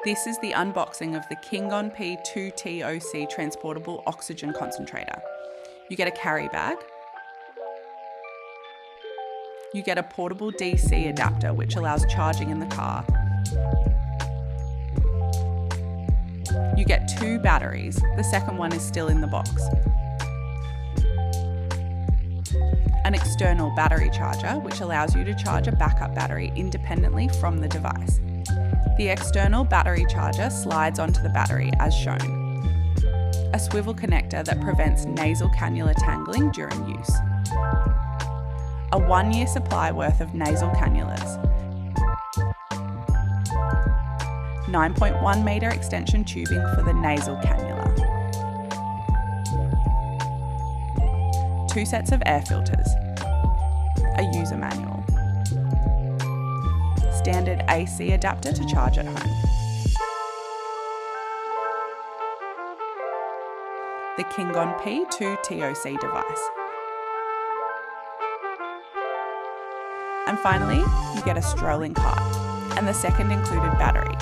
This is the unboxing of the Kingon P2-TOC Transportable Oxygen Concentrator. You get a carry bag. You get a portable DC adapter which allows charging in the car. You get 2 batteries, the second one is still in the box. An external battery charger which allows you to charge a backup battery independently from the device. The external battery charger slides onto the battery as shown. A swivel connector that prevents nasal cannula tangling during use. A 1-year supply worth of nasal cannulas. 9.1 metre extension tubing for the nasal cannula. 2 sets of air filters. A user manual. Standard AC adapter to charge at home. The Kingon P2-TOC device. And finally, you get a strolling cart and the second included battery.